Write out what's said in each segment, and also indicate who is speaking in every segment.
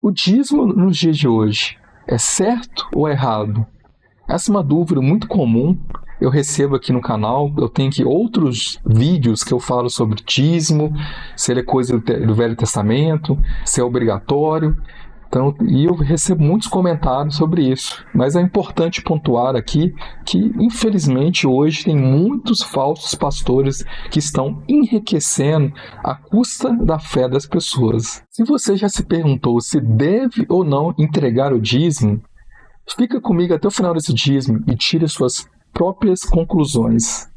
Speaker 1: O dízimo nos dias de hoje é certo ou errado? Essa é uma dúvida muito comum. Eu recebo aqui no canal, eu tenho aqui outros vídeos que eu falo sobre dízimo, se ele é coisa do Velho Testamento, se é obrigatório. Então, e eu recebo muitos comentários sobre isso. Mas é importante pontuar aqui que, infelizmente, hoje tem muitos falsos pastores que estão enriquecendo à custa da fé das pessoas. Se você já se perguntou se deve ou não entregar o dízimo, fica comigo até o final desse dízimo e tire suas próprias conclusões.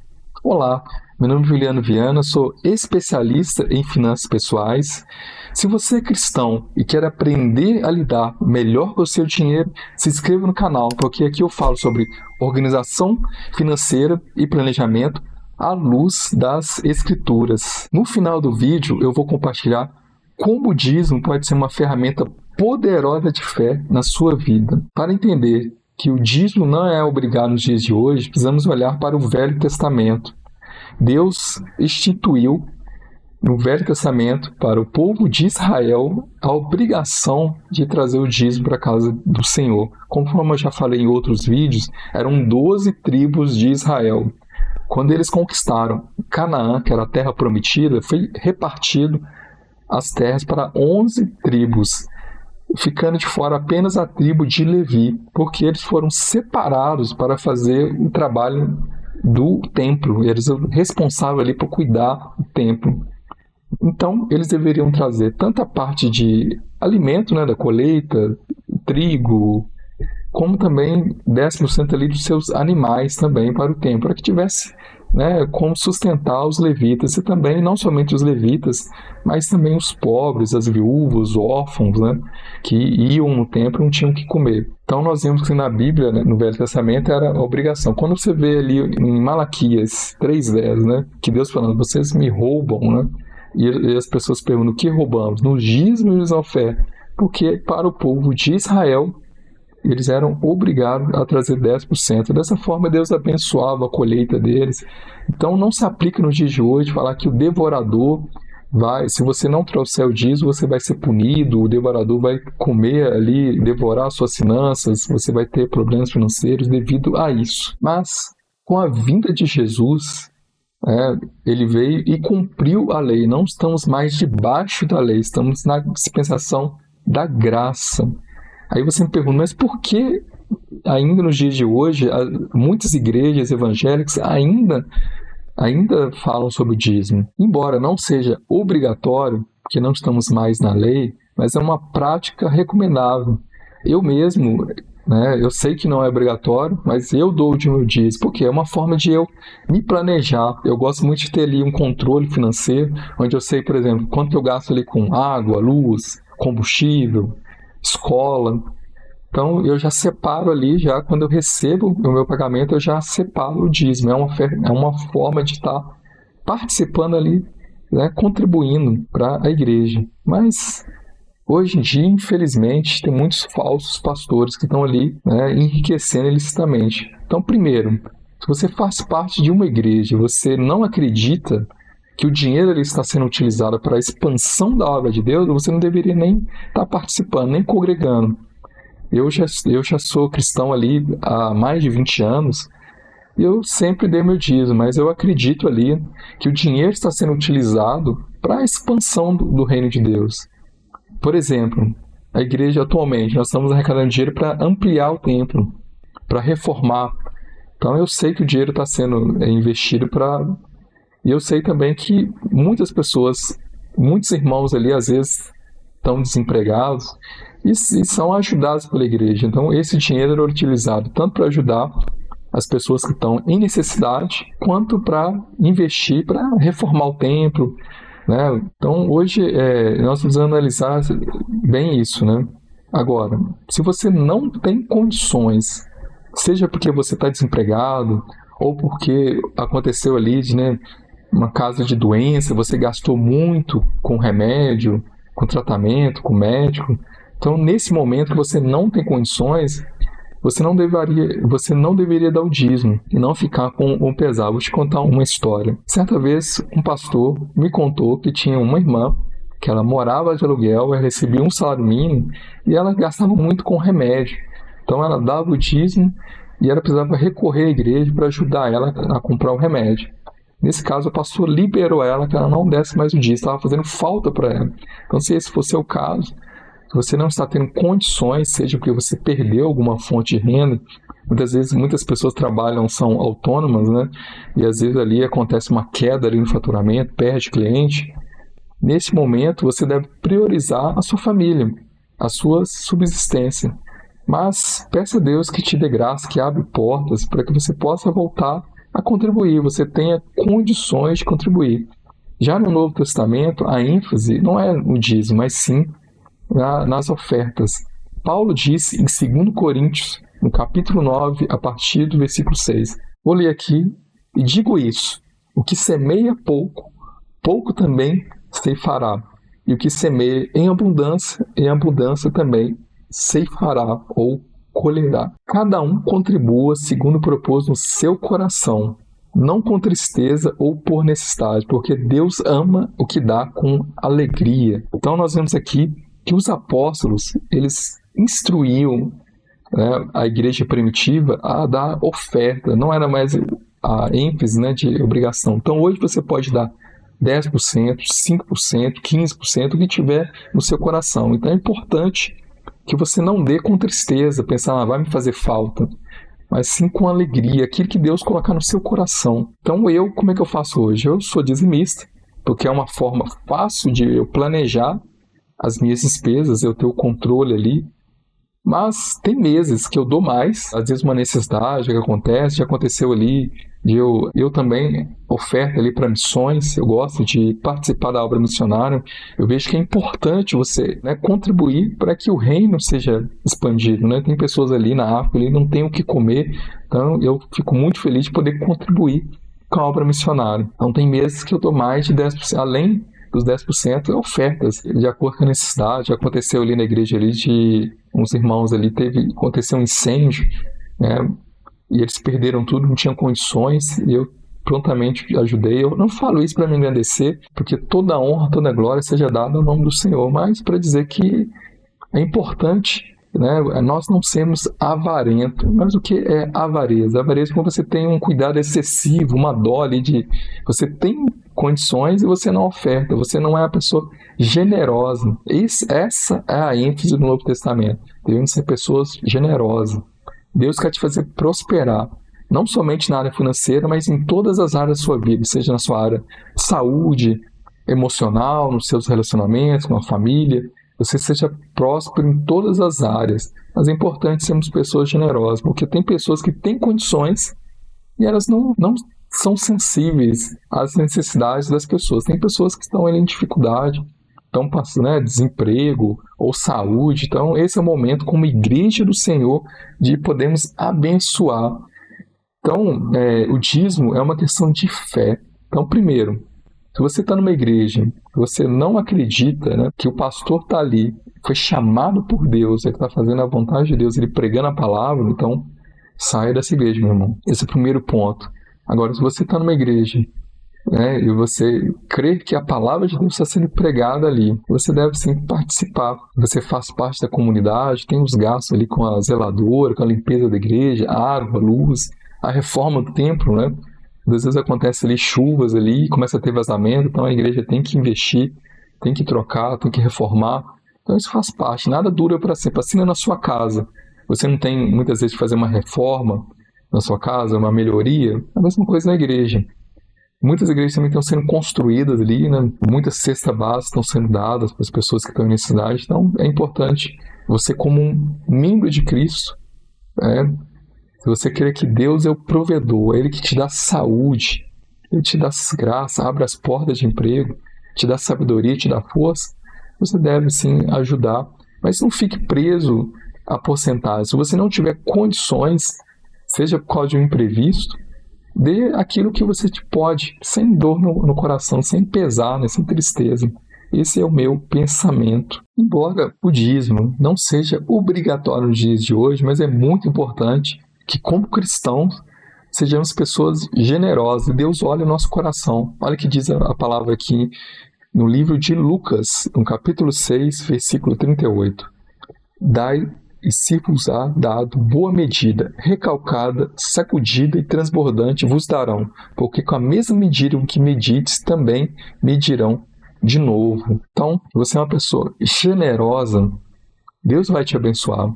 Speaker 1: Olá, meu nome é Juliano Viana, sou especialista em finanças pessoais. Se você é cristão e quer aprender a lidar melhor com o seu dinheiro, se inscreva no canal, porque aqui eu falo sobre organização financeira e planejamento à luz das Escrituras. No final do vídeo, eu vou compartilhar como o dízimo pode ser uma ferramenta poderosa de fé na sua vida. Para entender que o dízimo não é obrigado nos dias de hoje, precisamos olhar para o Velho Testamento. Deus instituiu no Velho Testamento para o povo de Israel a obrigação de trazer o dízimo para a casa do Senhor. Conforme eu já falei em outros vídeos, eram 12 tribos de Israel. Quando eles conquistaram Canaã, que era a terra prometida, foi repartido as terras para 11 tribos, ficando de fora apenas a tribo de Levi, porque eles foram separados para fazer o trabalho do templo. Eles eram responsáveis ali por cuidar do templo. Então, eles deveriam trazer tanto a parte de alimento, da colheita, trigo, como também 10% ali dos seus animais também para o templo, para que tivesse como sustentar os levitas, e também não somente os levitas, mas também os pobres, as viúvas, os órfãos, que iam no templo e não tinham o que comer. Então nós vimos que na Bíblia, no Velho Testamento, era obrigação. Quando você vê ali em Malaquias 3:10, que Deus falando, vocês me roubam, e as pessoas perguntam, o que roubamos? Nos dízimos e nas ofertas. Porque para o povo de Israel, eles eram obrigados a trazer 10%. Dessa forma, Deus abençoava a colheita deles. Então, não se aplica nos dias de hoje falar que o devorador se você não trouxer o dízimo, você vai ser punido, o devorador vai comer ali, devorar suas finanças, você vai ter problemas financeiros devido a isso. Mas, com a vinda de Jesus, ele veio e cumpriu a lei. Não estamos mais debaixo da lei, estamos na dispensação da graça. Aí você me pergunta, mas por que ainda nos dias de hoje, muitas igrejas evangélicas ainda falam sobre o dízimo? Embora não seja obrigatório, porque não estamos mais na lei, mas é uma prática recomendável. Eu mesmo, eu sei que não é obrigatório, mas eu dou o meu dízimo, porque é uma forma de eu me planejar. Eu gosto muito de ter ali um controle financeiro, onde eu sei, por exemplo, quanto eu gasto ali com água, luz, combustível, escola. Então eu já separo ali, quando eu recebo o meu pagamento, eu já separo o dízimo. É uma forma de estar participando ali, contribuindo para a igreja. Mas hoje em dia, infelizmente, tem muitos falsos pastores que estão ali enriquecendo ilicitamente. Então, primeiro, se você faz parte de uma igreja e você não acredita que o dinheiro ali está sendo utilizado para a expansão da obra de Deus, você não deveria nem estar participando, nem congregando. Eu já sou cristão ali há mais de 20 anos, e eu sempre dei meu dízimo, mas eu acredito ali que o dinheiro está sendo utilizado para a expansão do reino de Deus. Por exemplo, a igreja atualmente, nós estamos arrecadando dinheiro para ampliar o templo, para reformar. Então eu sei que o dinheiro está sendo investido para... E eu sei também que muitas pessoas, muitos irmãos ali, às vezes, estão desempregados e são ajudados pela igreja. Então, esse dinheiro era utilizado tanto para ajudar as pessoas que estão em necessidade, quanto para investir, para reformar o templo. Então, hoje, nós precisamos analisar bem isso. Agora, se você não tem condições, seja porque você está desempregado, ou porque aconteceu ali uma casa de doença, você gastou muito com remédio, com tratamento, com médico. Então, nesse momento que você não tem condições, você não deveria dar o dízimo e não ficar com o pesar. Vou te contar uma história. Certa vez, um pastor me contou que tinha uma irmã que ela morava de aluguel, ela recebia um salário mínimo e ela gastava muito com remédio. Então ela dava o dízimo e ela precisava recorrer à igreja para ajudar ela a comprar o remédio. Nesse caso, o pastor liberou ela que ela não desse mais o dízimo, estava fazendo falta para ela. Então, se esse for seu caso, se você não está tendo condições, seja porque você perdeu alguma fonte de renda, muitas vezes muitas pessoas trabalham, são autônomas, né? E às vezes ali acontece uma queda ali no faturamento, perde cliente. Nesse momento, você deve priorizar a sua família, a sua subsistência. Mas peça a Deus que te dê graça, que abra portas para que você possa voltar a contribuir, você tenha condições de contribuir. Já no Novo Testamento, a ênfase não é no dízimo, mas sim nas ofertas. Paulo disse em 2 Coríntios, no capítulo 9, a partir do versículo 6. Vou ler aqui e digo isso: o que semeia pouco, pouco também ceifará. E o que semeia em abundância também ceifará ou colherá. Cada um contribua segundo propôs no seu coração, não com tristeza ou por necessidade, porque Deus ama o que dá com alegria. Então nós vemos aqui que os apóstolos, eles instruíam, né, a igreja primitiva a dar oferta, não era mais a ênfase, né, de obrigação. Então hoje você pode dar 10%, 5%, 15%, o que tiver no seu coração. Então é importante que você não dê com tristeza, pensar, vai me fazer falta, mas sim com alegria, aquilo que Deus colocar no seu coração. Então como é que eu faço hoje? Eu sou dizimista, porque é uma forma fácil de eu planejar as minhas despesas, eu ter o controle ali. Mas tem meses que eu dou mais, às vezes uma necessidade que acontece, já aconteceu ali, de eu também oferto ali para missões, eu gosto de participar da obra missionária, eu vejo que é importante você, né, contribuir para que o reino seja expandido, né? Tem pessoas ali na África, ali não tem o que comer, então eu fico muito feliz de poder contribuir com a obra missionária. Então tem meses que eu dou mais de 10%, além dos 10% é ofertas, de acordo com a necessidade. Já aconteceu ali na igreja ali de uns irmãos ali, aconteceu um incêndio, né, e eles perderam tudo, não tinham condições, e eu prontamente ajudei. Eu não falo isso para me engrandecer, porque toda honra, toda glória seja dada ao nome do Senhor, mas para dizer que é importante, né, nós não sermos avarentos. Mas o que é avareza? Avareza é quando você tem um cuidado excessivo, uma dó ali de... Você tem condições e você não oferta, você não é a pessoa generosa. Essa é a ênfase do Novo Testamento. Devemos ser pessoas generosas. Deus quer te fazer prosperar, não somente na área financeira, mas em todas as áreas da sua vida, seja na sua área de saúde, emocional, nos seus relacionamentos, com a família. Você seja próspero em todas as áreas. Mas é importante sermos pessoas generosas, porque tem pessoas que têm condições e elas não são sensíveis às necessidades das pessoas. Tem pessoas que estão em dificuldade, estão passando, né, desemprego ou saúde. Então esse é o momento, como igreja do Senhor, de podermos abençoar. Então o dízimo é uma questão de fé. Então, primeiro, se você está numa igreja, você não acredita, né, que o pastor está ali, foi chamado por Deus, ele está fazendo a vontade de Deus, ele pregando a palavra, então saia dessa igreja, meu irmão. Esse é o primeiro ponto. Agora, se você está numa igreja, né, e você crê que a palavra de Deus está sendo pregada ali, você deve sim participar. Você faz parte da comunidade, tem os gastos ali com a zeladora, com a limpeza da igreja, água, luz, a reforma do templo, né? Às vezes acontece ali chuvas ali, começa a ter vazamento, então a igreja tem que investir, tem que trocar, tem que reformar. Então isso faz parte, nada dura para sempre. Assim é na sua casa. Você não tem muitas vezes de fazer uma reforma na sua casa, uma melhoria, a mesma coisa na igreja. Muitas igrejas também estão sendo construídas ali, né? Muitas cestas básicas estão sendo dadas para as pessoas que estão em necessidade. Então é importante você, como um membro de Cristo, se você quer que Deus é o provedor, é Ele que te dá saúde, Ele te dá graça, abre as portas de emprego, te dá sabedoria, te dá força, você deve sim ajudar, mas não fique preso a porcentagem. Se você não tiver condições, seja por causa de um imprevisto, dê aquilo que você pode, sem dor no coração, sem pesar, né, sem tristeza. Esse é o meu pensamento. Embora o dízimo não seja obrigatório nos dias de hoje, mas é muito importante que, como cristãos, sejamos pessoas generosas. Deus olha o nosso coração. Olha o que diz a palavra aqui no livro de Lucas, no capítulo 6, versículo 38. Dai e se-vos-á dado boa medida, recalcada, sacudida e transbordante vos darão, porque com a mesma medida com que medides, também medirão de novo. Então, você é uma pessoa generosa, Deus vai te abençoar,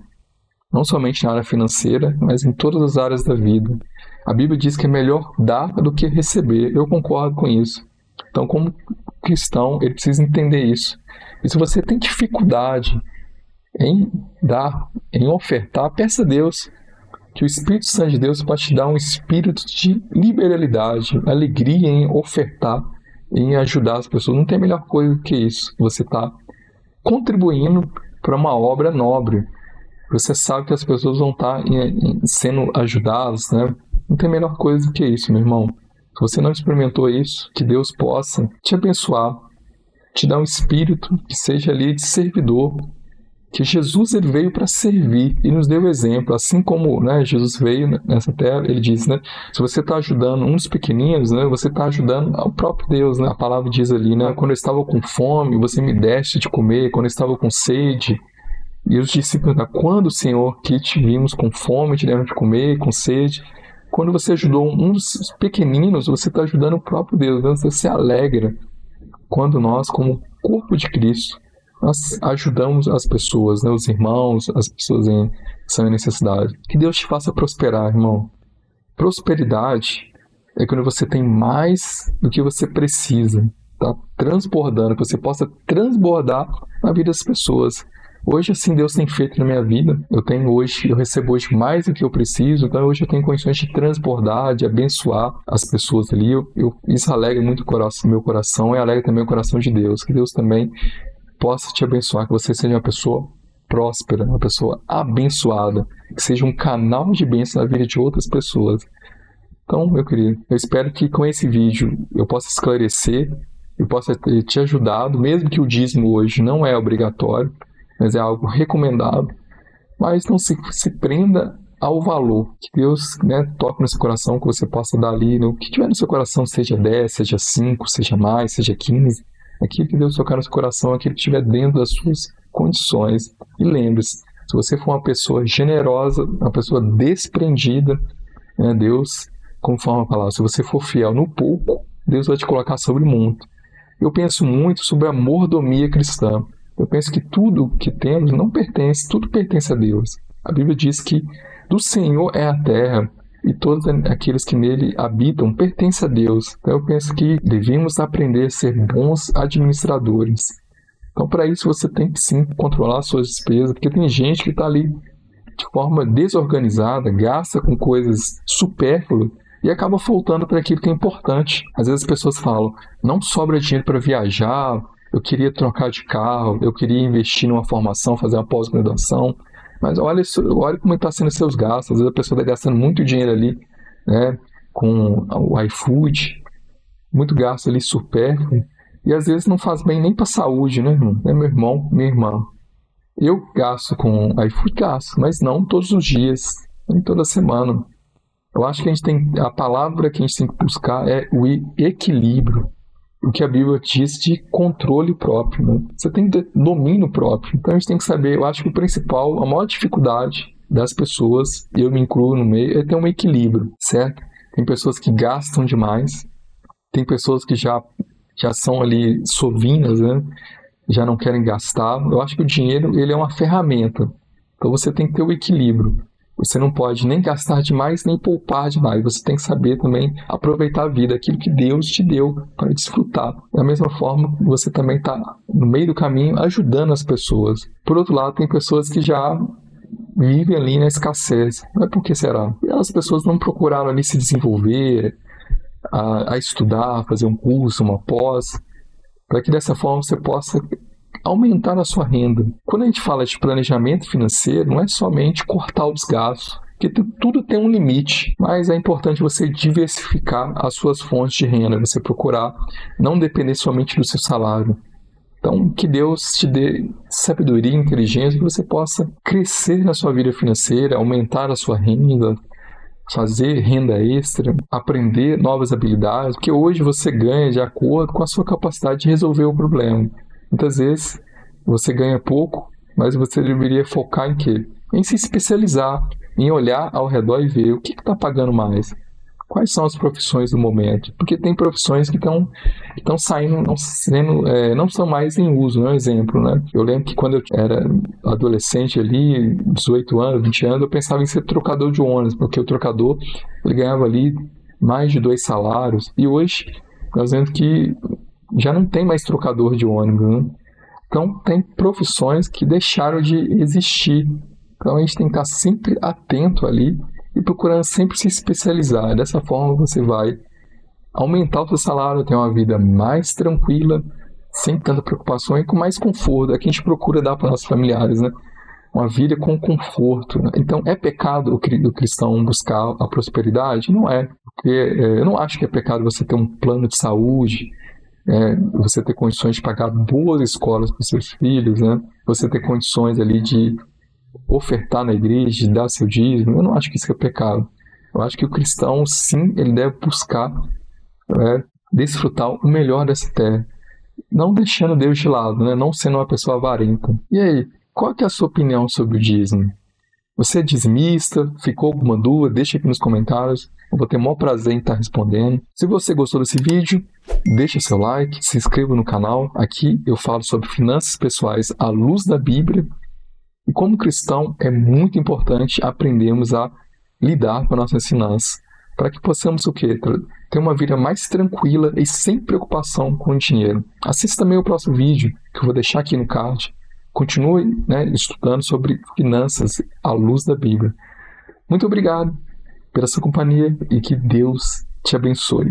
Speaker 1: não somente na área financeira, mas em todas as áreas da vida. A Bíblia diz que é melhor dar do que receber. Eu concordo com isso. Então, como cristão, ele precisa entender isso. E se você tem dificuldade em dar, em ofertar, peça a Deus que o Espírito Santo de Deus pode te dar um espírito de liberalidade, alegria em ofertar, em ajudar as pessoas. Não tem melhor coisa do que isso. Você está contribuindo para uma obra nobre. Você sabe que as pessoas vão estar sendo ajudadas, né? Não tem melhor coisa do que isso, meu irmão. Se você não experimentou isso, que Deus possa te abençoar, te dar um espírito que seja ali de servidor, que Jesus ele veio para servir e nos deu exemplo, assim como, né, Jesus veio nessa terra, ele diz, né, se você está ajudando uns pequeninos, né, você está ajudando ao próprio Deus, né? A palavra diz ali, né, quando eu estava com fome, você me deste de comer, quando eu estava com sede. E os discípulos perguntam, quando, Senhor, que te vimos com fome, te demos de comer, com sede? Quando você ajudou um dos pequeninos, você está ajudando o próprio Deus. Você se alegra quando nós, como corpo de Cristo, nós ajudamos as pessoas, né? Os irmãos, as pessoas que são em necessidade. Que Deus te faça prosperar, irmão. Prosperidade é quando você tem mais do que você precisa. Está transbordando, que você possa transbordar na vida das pessoas. Hoje, assim, Deus tem feito na minha vida. Eu recebo hoje mais do que eu preciso. Então, hoje eu tenho condições de transbordar, de abençoar as pessoas ali. Isso alegra muito meu coração e alegra também o coração de Deus. Que Deus também possa te abençoar, que você seja uma pessoa próspera, uma pessoa abençoada, que seja um canal de bênção na vida de outras pessoas. Então, meu querido, eu espero que com esse vídeo eu possa esclarecer, eu possa ter te ajudado, mesmo que o dízimo hoje não é obrigatório, mas é algo recomendado. Mas não se prenda ao valor. Que Deus, né, toque no seu coração, que você possa dar ali, o que tiver no seu coração, seja 10, seja 5, seja mais, seja 15. Aquilo que Deus tocar no seu coração, aquilo que estiver dentro das suas condições. E lembre-se, se você for uma pessoa generosa, uma pessoa desprendida, né, Deus, conforme a palavra, se você for fiel no pouco, Deus vai te colocar sobre o mundo. Eu penso muito sobre a mordomia cristã. Eu penso que tudo que temos não pertence, tudo pertence a Deus. A Bíblia diz que do Senhor é a terra e todos aqueles que nele habitam pertencem a Deus. Então eu penso que devemos aprender a ser bons administradores. Então para isso você tem que sim controlar as suas despesas, porque tem gente que está ali de forma desorganizada, gasta com coisas supérfluas e acaba faltando para aquilo que é importante. Às vezes as pessoas falam, não sobra dinheiro para viajar, eu queria trocar de carro, eu queria investir numa formação, fazer uma pós-graduação, mas olha como está sendo seus gastos. Às vezes a pessoa está gastando muito dinheiro ali, né, com o iFood, muito gasto ali supérfluo, e às vezes não faz bem nem para a saúde, né, irmão? Meu irmão, minha irmã, eu gasto com iFood, mas não todos os dias, nem toda semana. Eu acho que a palavra que a gente tem que buscar é o equilíbrio. O que a Bíblia diz de controle próprio, né? Você tem que ter domínio próprio. Então a gente tem que saber, eu acho que o principal, a maior dificuldade das pessoas, e eu me incluo no meio, é ter um equilíbrio, certo? Tem pessoas que gastam demais, tem pessoas que já são ali sovinas, né? Já não querem gastar. Eu acho que o dinheiro ele é uma ferramenta. Então você tem que ter o equilíbrio. Você não pode nem gastar demais, nem poupar demais. Você tem que saber também aproveitar a vida, aquilo que Deus te deu para desfrutar. Da mesma forma, você também está no meio do caminho ajudando as pessoas. Por outro lado, tem pessoas que já vivem ali na escassez. Mas por que será? E as pessoas não procuraram ali se desenvolver, a estudar, fazer um curso, uma pós, para que dessa forma você possa aumentar a sua renda. Quando a gente fala de planejamento financeiro, não é somente cortar os gastos, porque tudo tem um limite, mas é importante você diversificar as suas fontes de renda, você procurar não depender somente do seu salário. Então, que Deus te dê sabedoria e inteligência, que você possa crescer na sua vida financeira, aumentar a sua renda, fazer renda extra, aprender novas habilidades, porque hoje você ganha de acordo com a sua capacidade de resolver o problema. Muitas vezes você ganha pouco, mas você deveria focar em quê? Em se especializar, em olhar ao redor e ver o que está pagando mais. Quais são as profissões do momento? Porque tem profissões que estão saindo, não são mais em uso, né? Um exemplo, né? Eu lembro que quando eu era adolescente ali, 18 anos, 20 anos, eu pensava em ser trocador de ônibus, porque o trocador, ele ganhava ali mais de 2 salários. E hoje, nós vemos que já não tem mais trocador de ônibus, né? Então, tem profissões que deixaram de existir. Então, a gente tem que estar sempre atento ali e procurando sempre se especializar. Dessa forma, você vai aumentar o seu salário, ter uma vida mais tranquila, sem tanta preocupação e com mais conforto. É que a gente procura dar para nossos familiares, né? Uma vida com conforto. Né? Então, é pecado o cristão buscar a prosperidade? Não é. Porque eu não acho que é pecado você ter um plano de saúde, você ter condições de pagar boas escolas para os seus filhos, né? Você ter condições ali de ofertar na igreja, de dar seu dízimo. Eu não acho que isso é pecado. Eu acho que o cristão, sim, ele deve buscar desfrutar o melhor dessa terra, não deixando Deus de lado, né? Não sendo uma pessoa avarenta. E aí, qual que é a sua opinião sobre o dízimo? Você é dizimista? Ficou alguma dúvida? Deixa aqui nos comentários. Eu vou ter o maior prazer em estar respondendo. Se você gostou desse vídeo, deixa seu like, se inscreva no canal. Aqui eu falo sobre finanças pessoais à luz da Bíblia. E como cristão, é muito importante aprendermos a lidar com as nossas finanças, para que possamos o quê? Ter uma vida mais tranquila e sem preocupação com o dinheiro. Assista também o próximo vídeo, que eu vou deixar aqui no card. Continue, estudando sobre finanças à luz da Bíblia. Muito obrigado pela sua companhia e que Deus te abençoe.